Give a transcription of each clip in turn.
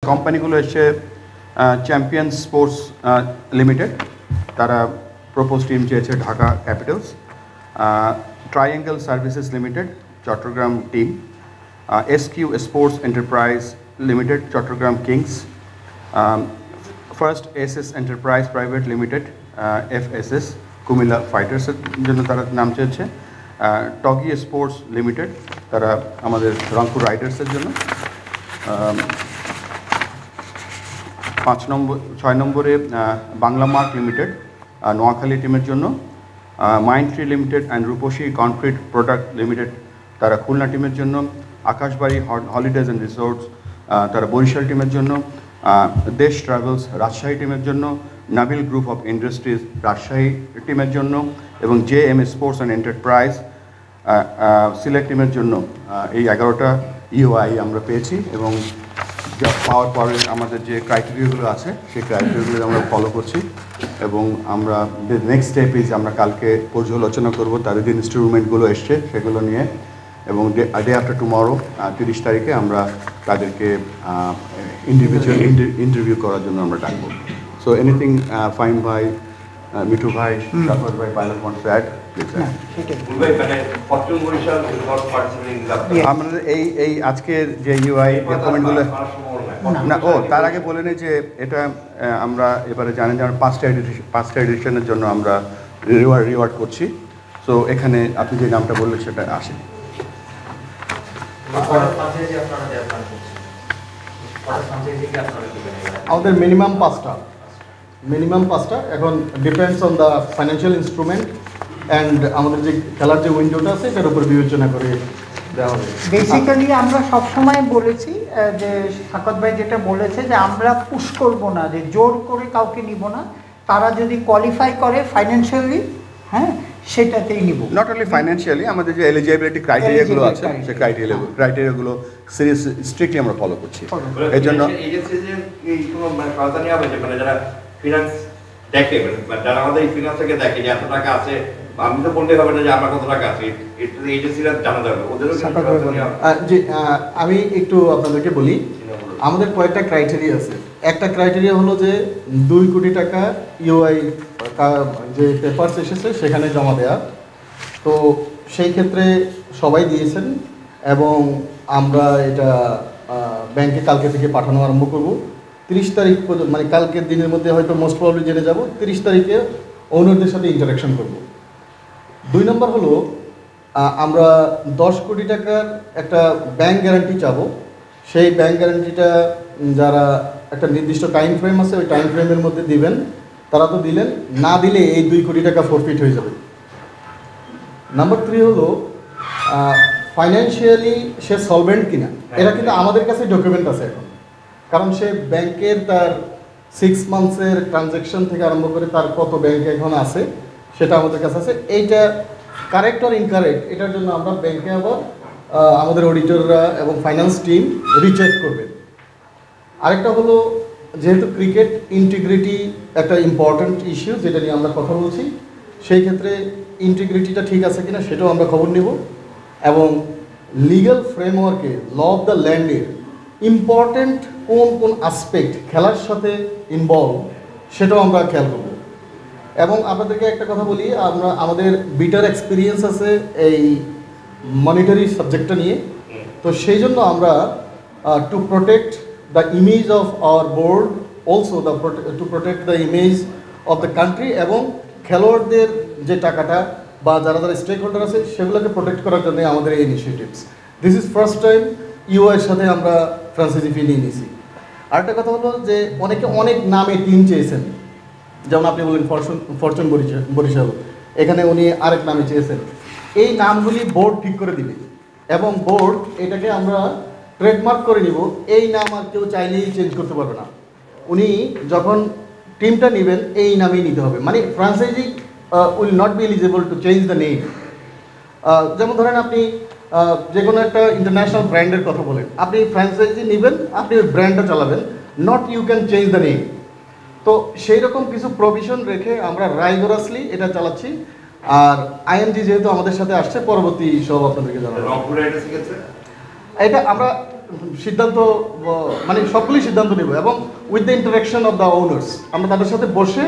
কোম্পানিগুলো এসছে Champion Sports Limited, তারা প্রপোজ টিম চেয়েছে Dhaka Capitals. Triangle Services Limited, Chattogram team. SQ Sports Enterprise Limited, Chattogram Kings. First SS Enterprise Private Limited, FSS, Cumilla ফাইটার্সের জন্য তারা নাম চেয়েছে। টগি স্পোর্টস লিমিটেড, তারা আমাদের রংপুর রাইডার্সের জন্য। 6 নম্বরে বাংলা মার্ক লিমিটেড, নোয়াখালী টিমের জন্য। Mindtree Limited and Rupshi Concrete Product Limited, তারা খুলনা টিমের জন্য। আকাশবাড়ি হলিডেজ অ্যান্ড রিসোর্টস, তারা বরিশাল টিমের জন্য। দেশ ট্রাভেলস রাজশাহী টিমের জন্য। Nabil group of industries Rajshahi টিমের জন্য। এবং JM sports and enterprise Sylhet টিমের জন্য। এই 11টা EOI আমরা পেয়েছি এবং পাওয়ার পরে আমাদের যে ক্রাইটেরিয়াগুলো আছে সেই ক্রাইটেরিয়াগুলো আমরা ফলো করছি এবং আমরা নেক্সট স্টেপ ইজ আমরা কালকে পর্যালোচনা করব তাদের যে ইনস্ট্রুমেন্টগুলো এসছে সেগুলো নিয়ে, এবং ডে আফটার টুমরো 30 তারিখে আমরা তাদেরকে ইন্ডিভিজুয়াল ইন্টারভিউ করার জন্য আমরা ডাকবো। সো এনিথিং ফাইন ভাই, মিঠু ভাই, শাফাত ভাই, pilot wants to add please. আমাদের এই আজকের যে ইউআই ডকুমেন্টগুলো না, তার আগে বলে নিই যে এটা আমরা এবারে জানেন যে আমরা 5টা এডিশনের জন্য আমরা রিওয়ার্ড করছি। সো এখানে আপনি যে নামটা বললেন সেটা আসে। আমাদের মিনিমাম 5টা, এখন depends on the financial instrument and আমাদের যে খেলার যে উইন্ডোটা আছে এটার উপর বিবেচনা করে দেওয়া হবে। বেসিক্যালি আমরা সবসময় বলেছি যে সাকত ভাই যেটা বলেছে যে আমরা পুশ করব না, যে জোর করে কাউকে নিব না, তারা যদি কোয়ালিফাই করে ফাইন্যান্সিয়ালি, হ্যাঁ সেটাতেই নিব। নট অনলি ফাইন্যান্সিয়ালি, আমাদের যে এলিজিবিলিটি ক্রাইটেরিয়াগুলো আছে সেই ক্রাইটেরিয়াগুলো সিরিয়াস স্ট্রিক্টলি আমরা ফলো করছি। এর জন্য যারা ফিনান্স দেখে, যারা আমাদের ফিনান্স থেকে দেখে যে এত টাকা আছে, আমি তো বলতে হবে না যে আমার কত টাকা আছে, এজেন্সিরা জানা যাবে ওদেরও। জি, আমি একটু আপনাদেরকে বলি, আমাদের কয়েকটা ক্রাইটেরিয়া আছে। একটা ক্রাইটেরিয়া হলো যে 2 কোটি টাকা ইউআই যে পেপারস এসেছে সেখানে জমা দেওয়া। তো সেই ক্ষেত্রে সবাই দিয়েছেন এবং আমরা এটা ব্যাংকে কালকে থেকে পাঠানো আরম্ভ করব। 30 তারিখ পর্যন্ত, মানে কালকের দিনের মধ্যে হয়তো মোস্ট প্রবলি জেনে যাব। 30 তারিখে ওনারদের সাথে ইন্টারাকশন করব। 2 নম্বর হলো আমরা 10 কোটি টাকার একটা ব্যাংক গ্যারান্টি চাবো। সেই ব্যাংক গ্যারান্টিটা যারা একটা নির্দিষ্ট টাইম ফ্রেম আছে ওই টাইম ফ্রেমের মধ্যে দিবেন, তারা তো দিলেন, না দিলে এই 2 কোটি টাকা ফরফিট হয়ে যাবে। নাম্বার 3 হলো ফাইন্যান্সিয়ালি সে সলভেন্ট কিনা, এটা কিন্তু আমাদের কাছে ডকুমেন্ট আছে এখন, কারণ সে ব্যাংকের তার 6 মান্থসের ট্রানজ্যাকশন থেকে আরম্ভ করে তার কত ব্যাংকে এখন আছে সেটা আমাদের কাছে আছে। এইটা কারেক্ট আর ইনকারেক্ট এটার জন্য আমরা ব্যাংকে আবার আমাদের অডিটররা এবং ফাইন্যান্স টিম রিচেক করবে। আরেকটা হলো, যেহেতু ক্রিকেট ইন্টিগ্রিটি একটা ইম্পর্ট্যান্ট ইস্যু যেটা নিয়ে আমরা কথা বলছি, সেই ক্ষেত্রে ইন্টিগ্রিটিটা ঠিক আছে কিনা সেটাও আমরা খবর নেব এবং লিগ্যাল ফ্রেমওয়ার্কে ল অফ দ্য ল্যান্ডের ইম্পর্ট্যান্ট কোন আসপেক্ট খেলার সাথে ইনভলভ সেটাও আমরা খেয়াল করব। এবং আপনাদেরকে একটা কথা বলি, আমরা আমাদের বিটার এক্সপিরিয়েন্স আছে এই মনিটারি সাবজেক্টটা নিয়ে। তো সেই জন্য আমরা to protect the image of our board, also to protect the image of the country, এবং খেলোয়াড়দের যে টাকাটা বা যারা যারা স্টেক হোল্ডার আছে সেগুলোকে প্রোটেক্ট করার জন্য আমাদের এই initiatives. This is first time ইউআইয়ের সাথে আমরা ফ্রান্সাইজি ফি নিয়ে নিয়েছি। আরেকটা কথা হলো যে অনেকে অনেক নামে টিম চেয়েছেন, যেমন আপনি বললেন ফরচুন বরিশাল, এখানে উনি আরেক নামে চেয়েছেন। এই নামগুলি বোর্ড ঠিক করে দিবে এবং বোর্ড এটাকে আমরা ট্রেডমার্ক করে নিব। এই নাম আর কেউ চাইলেই চেঞ্জ করতে পারবে না। উনি যখন টিমটা নেবেন এই নামেই নিতে হবে, মানে franchise will not be eligible to change the name. যেমন ধরেন আপনি যে কোনো একটা ইন্টারন্যাশনাল ব্র্যান্ডের কথা বলেন, আপনি ফ্র্যাঞ্চাইজি নেবেন, আপনি ওই ব্র্যান্ডটা চালাবেন, not you can change the name. তো সেই রকম কিছু প্রভিশন রেখে আমরা রাইগোরাসলি এটা চালাচ্ছি। আর আইএনজি যেহেতু আমাদের সাথে আসছে, পরবর্তী সব আপনাদেরকে জানাবো। এটা আমরা সিদ্ধান্ত মানে সবগুলোই সিদ্ধান্ত নেব এবং with the interaction of the owners, আমরা তাদের সাথে বসে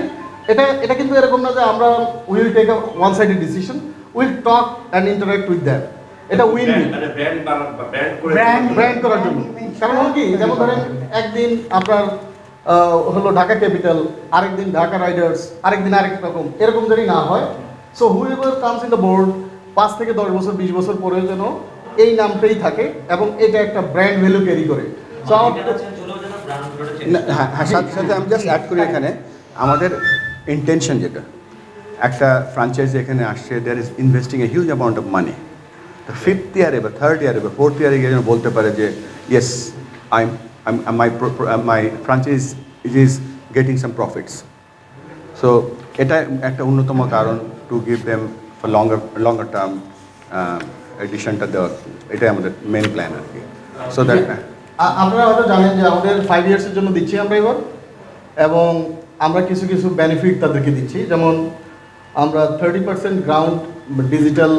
এটা কিন্তু এরকম না যে আমরা will take a one sided decision, will talk and interact with them. এটা উইন উইন ব্র্যান্ড করার জন্য। কারণ হলো কি, যেমন ধরেন একদিন আপনার হলো ঢাকা ক্যাপিটাল, আরেকদিন ঢাকা রাইডার্স, আরেকদিন আরেক রকম, এরকম যদি না হয়। So whoever comes in the board 5 থেকে 10 বছর 20 বছর পরে যেন এই নামটাই থাকে এবং এটা একটা ব্র্যান্ড ভ্যালু ক্যারি করে। সো হ্যাঁ, সাথে সাথে আমি জাস্ট অ্যাড করি এখানে আমাদের ইন্টেনশন যেটা, একটা ফ্র্যাঞ্চাইজি এখানে আসছে, there is investing a huge amount of money. তো 5th ইয়ারে বা 3rd ইয়ারে বা 4th ইয়ারে গিয়ে যেন বলতে পারে যে yes my franchise is getting some profits. So এটা একটা অন্যতম কারণ to give them for longer term এডিশনটা দেওয়ার, এটাই আমাদের মেন প্ল্যান আর কি। সো দ্যাট আপনারা হয়তো জানেন যে আমাদের 5 ইয়ার্সের জন্য দিচ্ছি আমরা এবার, এবং আমরা কিছু কিছু বেনিফিট তাদেরকে দিচ্ছি। যেমন আমরা 30% গ্রাউন্ড ডিজিটাল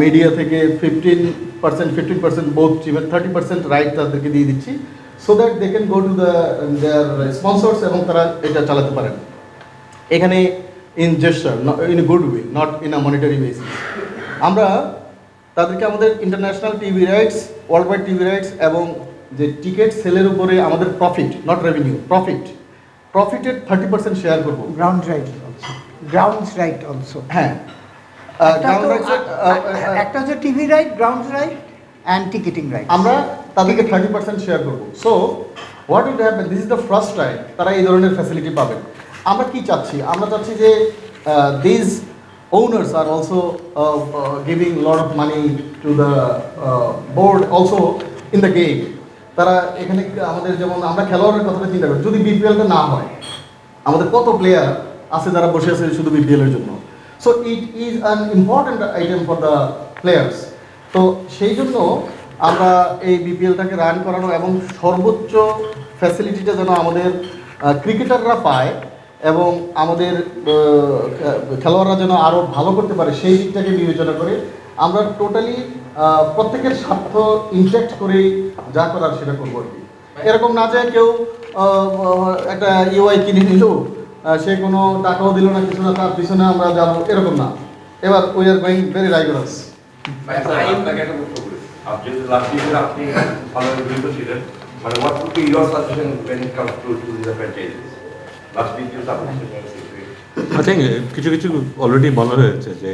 মিডিয়া থেকে 15% বোথ, ইভেন 30% রাইট তাদেরকে দিয়ে দিচ্ছি, so that they can go to their sponsors এবং তারা এটা চালাতে পারেন এখানে in gesture, in a good way, not in a monetary basis. আমরা তাদেরকে আমাদের international TV rights, world wide TV rights এবং যে টিকিট সেলের উপরে আমাদের প্রফিট, নট রেভিনিউ, প্রফিটের 30% শেয়ার করবো। Ground right also, grounds right also. হ্যাঁ, একটা হচ্ছে TV right, ground right and ticketing right, আমরা তাদেরকে 30% শেয়ার করবো। So what will happen, this is the first time তারা এই ধরনের ফ্যাসিলিটি পাবেন। আমরা কি চাচ্ছি, আমরা চাচ্ছি যে this owners are also giving a lot of money to the board also in the game. তারা এখানে আমাদের, যেমন আমরা খেলোয়াড়ের কথাটা চিন্তা করি, যদি বিপিএলটা না হয় আমাদের কত প্লেয়ার আছে যারা বসে আছে শুধু বিপিএলের জন্য। So it is an important item for the players. তো সেই জন্য আমরা এই বিপিএলটাকে রান করানো এবং সর্বোচ্চ ফ্যাসিলিটিটা যেন আমাদের ক্রিকেটাররা পায় এবং আমাদের খেলোয়াড়রা যেন আরও ভালো করতে পারে, সেই দিকটাকে বিবেচনা করে আমরা টোটালি প্রত্যেকের স্বার্থ ইনট্যাক্ট করেই যা করার সেটা করবো আর কি। এরকম না যে কেউ একটা ইউআই কিনে নিল, সে কোনো টাকাও দিল না, কিছু না, তার পিছনে আমরা যাবো, এরকম না। এবার we are going very rigorous. I think কিছু কিছু অলরেডি বলা হয়েছে যে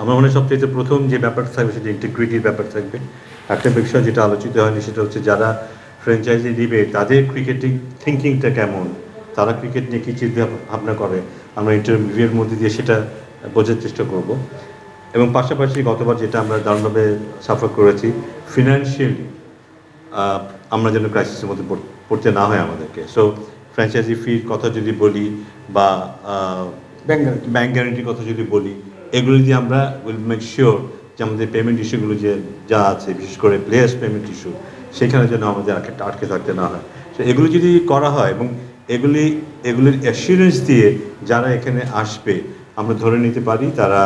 আমার মনে হয় সবচেয়ে প্রথম যে ব্যাপারটা থাকবে সেটা ইন্টিগ্রিটির ব্যাপার থাকবে। একটা বিষয় যেটা আলোচিত হয়নি সেটা হচ্ছে যারা ফ্র্যাঞ্চাইজি দিবে তাদের ক্রিকেটিং থিঙ্কিংটা কেমন, তারা ক্রিকেট নিয়ে কী চিন্তা ভাবনা করে, আমরা ইন্টারভিউয়ের মধ্যে দিয়ে সেটা বোঝার চেষ্টা করব। এবং পাশাপাশি গতবার যেটা আমরা দারুণভাবে সাফার করেছি, ফিনান্সিয়ালি আমরা যেন ক্রাইসিসের মধ্যে পড়তে না হয় আমাদেরকে। সো ফ্র্যাঞ্চাইজি ফির কথা যদি বলি বা ব্যাংক গ্যারান্টির কথা যদি বলি, এগুলো দিয়ে আমরা উইল মেক শিওর যে আমাদের পেমেন্ট ইস্যুগুলো যে যা আছে, বিশেষ করে প্লেয়ার্স পেমেন্ট ইস্যু, সেখানে যেন আমাদের আটকে থাকতে না হয়। সো এগুলো যদি করা হয় এবং এগুলির অ্যাসিওরেন্স দিয়ে যারা এখানে আসবে আমরা ধরে নিতে পারি তারা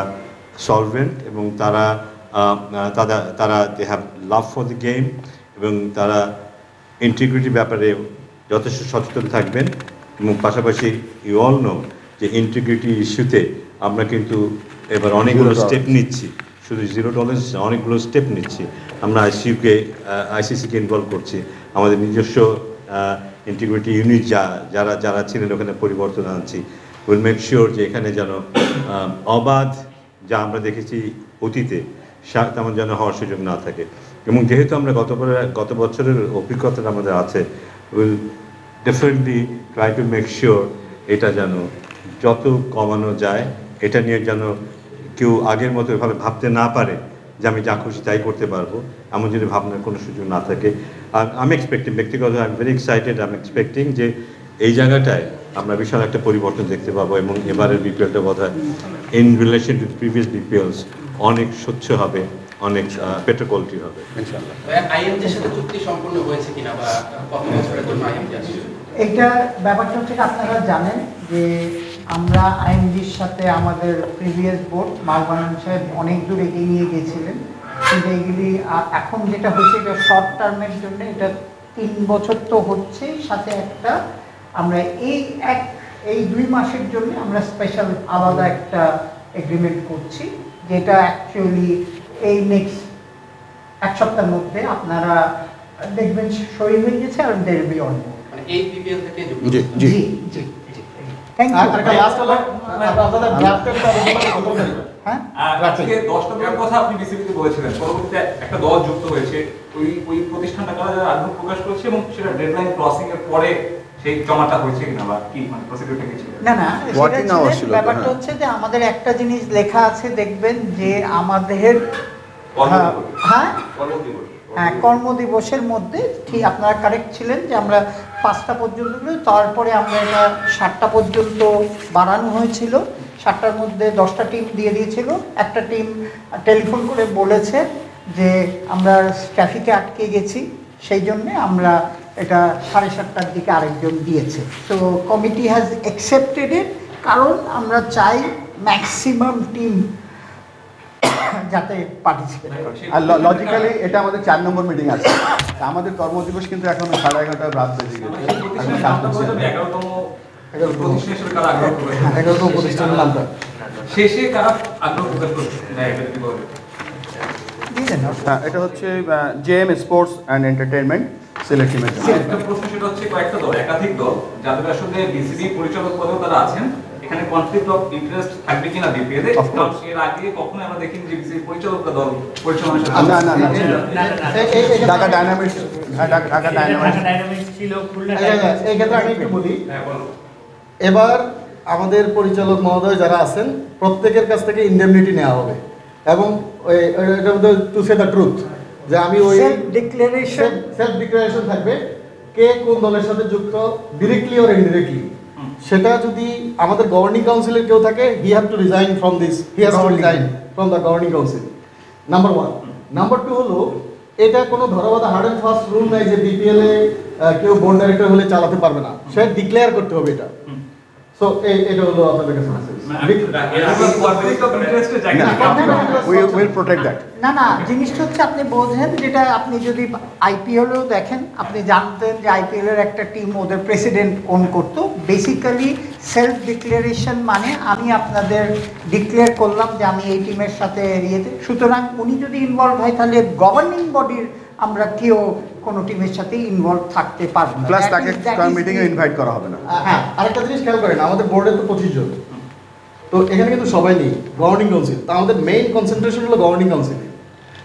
সলভেন্ট এবং তারা they have love for the game এবং তারা ইন্টিগ্রিটির ব্যাপারে যথেষ্ট সচেতন থাকবেন। এবং পাশাপাশি ইউ অল নো যে ইন্টিগ্রিটি ইস্যুতে আমরা কিন্তু এবার অনেকগুলো স্টেপ নিচ্ছি, শুধু $0 অনেকগুলো স্টেপ নিচ্ছি। আমরা আইসিসিকে ইনভলভ করছি, আমাদের নিজস্ব ইন্টিগ্রিটি ইউনিট যারা ছিলেন ওখানে পরিবর্তন আনছি। উইল মেক শিওর যে এখানে যেন অবাধ যা আমরা দেখেছি অতীতে তেমন যেন হওয়ার সুযোগ না থাকে। এবং যেহেতু আমরা গত বছরের অভিজ্ঞতাটা আমাদের আছে, will definitely try to make sure এটা যেন যত কমানো যায়, এটা নিয়ে যেন কেউ আগের মতো এভাবে ভাবতে না পারে যে আমি যা খুশি তাই করতে পারবো, এমন যদি ভাবনার কোনো সুযোগ না থাকে। আর আমি এক্সপেক্টিং, ব্যক্তিগত I am very excited, I am expecting যে এই জায়গাটায় আমরা বিশাল একটা পরিবর্তন দেখতে পাবো এবং এবারের বিপিএলটা বোধহয় ইন রিলেশন টু প্রিভিয়াস বিপিএলস অনেক স্বচ্ছ হবে, অনেক বেটার কোয়ালিটি হবে ইনশাআল্লাহ। আইএমজির সাথে চুক্তি সম্পূর্ণ হয়েছে কিনা বা কত বছরের জন্য আইএমজি আসছে? এটা ব্যাপারটা হচ্ছে আপনারা জানেন যে আমরা আইএমজির সাথে আমাদের প্রিভিয়াস বোর্ড মারবানান সাহেব অনেক দূর এগিয়ে নিয়ে গিয়েছিলেন কিন্তু এইগুলি এখন যেটা হচ্ছে এটা শর্ট টার্মের জন্য, এটা 3 বছর তো হচ্ছে, সাথে একটা আমরা এই 2 মাসের জন্য আমরা স্পেশাল আলাদা একটা এগ্রিমেন্ট করছি, যেটা অ্যাকচুয়ালি এই নেক্সট 1 সপ্তাহের মধ্যে আপনারা দেখবেন সই হয়ে গেছে। আর দের বি অন মানে এই বিপিএল থেকে যুক্ত। জি জি জি জি জি থ্যাংক আর ইউ। একটা লাস্ট হলো আপনাদের ড্রাফটের হ্যাঁ আজকে 10 টাকার কথা আপনি বিসিবিতে বলেছিলেন, পরবর্তীতে একটা দল যুক্ত হয়েছে, ওই প্রতিষ্ঠানটা যারা আগ্রহ প্রকাশ করেছে এবং সেটা ডেডলাইন ক্রসিং এর পরে সেই জমাটা হয়েছে কিনা বা কি মানে প্রসিডিউরটা কি ছিল? না না, Working hours ছিল তো, ব্যাপারটা হ্যাঁ। হচ্ছে যে আমাদের একটা জিনিস লেখা আছে, দেখবেন যে আমাদের হ্যাঁ হ্যাঁ কর্মদিবসের মধ্যে, ঠিক আপনারা কারেক্ট ছিলেন যে আমরা 5টা পর্যন্ত করি, তারপরে আমরা এটা 7টা পর্যন্ত বাড়ানো হয়েছিল। 7টার মধ্যে 10টা টিম দিয়ে দিয়েছিল। একটা টিম টেলিফোন করে বলেছে যে আমরা ট্রাফিকে আটকে গেছি, সেই জন্যে আমরা এটা 7:30টার দিকে আরেকজন দিয়েছে। তো কমিটি হ্যাজ অ্যাকসেপ্টেড ইট, কারণ আমরা চাই ম্যাক্সিমাম টিম যাতে পার্টিসিপেট করে। আর লজিক্যালি এটা আমাদের 4 নম্বর মিটিং আছে। তা আমাদের কর্মদিবস কিন্তু এখন 11:30 রাত বেজে গেছে। সেই প্রতিষ্ঠানের নামটা বলে যাবে 11তম প্রতিষ্ঠান হিসেবে কারা আগ্রহ প্রকাশ করেছে? 11তম প্রতিষ্ঠানের নামটা শেষে কারা আগ্রহ প্রকাশ করেছে? না এটা কি বলে? দিয়ে দেন। হ্যাঁ, এটা হচ্ছে JM sports and entertainment Sylhet টিমের জন্য। একটা প্রশ্ন সেটা হচ্ছে কয়েকটা দল, একাধিক দল যাদের আসলে বিসিবি পরিচালক পদেও তারা আছেন, এখানে কনফ্লিক্ট অফ ইন্টারেস্ট থাকবে কিনা বিপিএল এ? Of course. এর আগে কখনো আমরা দেখিনি যে বিসিবি পরিচালকরা দল পরিচালনার সাথে না না না ঢাকা এই ডায়নামিক্স, হ্যাঁ ঢাকা ডায়নামিক্স। ক্ষেত্রে আমি একটু বলি, হ্যাঁ, বলো। এবার আমাদের পরিচালক মহোদয় যারা আছেন প্রত্যেকের কাছ থেকে ইন্ডেমনিটি নেওয়া হবে, এবং টু সে দ্য ট্রুথ যে আমি ওই সেলফ ডিক্লারেশন সেলফ ডিক্লারেশন থাকবে কে কোন দলের সাথে যুক্ত, ডিরেক্টলি অর ইনডিরেক্টলি। সেটা যদি আমাদের গভর্নিং কাউন্সিলের কেউ থাকে, he have to resign from this, he has to resign from the governing council, number 1। Number 2 হলো, এটা কোনো ধরাবাধা হার্ড অ্যান্ড ফাস্ট রুল নাই যে বিপিএল এ কেউ বোর্ড ডাইরেক্টর হলে চালাতে পারবে না, সে ডিক্লেয়ার করতে হবে এটা। সো এটা হলো আপনাদের কাছে message. We will protect that. না না, জিনিসটা হচ্ছে আপনি বোঝেন, যেটা আপনি যদি আইপিএলও দেখেন, আপনি জানতেন যে আইপিএল এর একটা টিম ওদের প্রেসিডেন্ট কোন করতো। বেসিক্যালি সেলফ ডিক্লারেশন মানে আমি আপনাদের ডিক্লেয়ার করলাম যে আমি এই টিমের সাথে ইয়েতে, সুতরাং উনি যদি ইনভলভ হয় তাহলে গভর্নিং বডির আমরা কেউ কোনো টিমের সাথে ইনভলভ থাকতে পারবো না। প্লাস তাকে মিটিং এ ইনভাইট করা হবে না। হ্যাঁ, আরেকটা জিনিস খেয়াল করেন, আমাদের বোর্ডে তো 25 জন, তো এখানে কিন্তু সবাই নেই গভর্নিং কাউন্সিল। তো আমাদের মেইন কনসেন্ট্রেশন হলো গভর্নিং কাউন্সিল,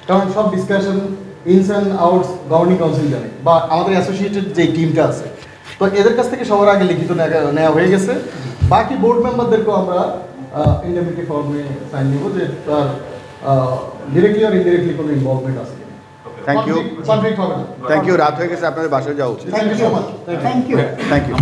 কারণ সব discussion ins and outs governing council জানে, বা আমাদের অ্যাসোসিয়েটেড যে টিমটা আছে, তো এদের কাছ থেকে সবার আগে লিখিত নেওয়া হয়ে গেছে। বাকি বোর্ড মেম্বারদেরকেও আমরা ইন্ডেমনিটি ফর্মে সাইন দেবো যে তার ডিরেক্টলি আর ইনডিরেক্টলি কোনো ইনভলভমেন্ট আছে। থ্যাংক ইউ, কনফ্লিক্ট হবে না। Thank you. রাত হয়ে গেছে, আপনাদের বাসায় যাওয়া উচিত। Thank you so much. Thank you. Thank you.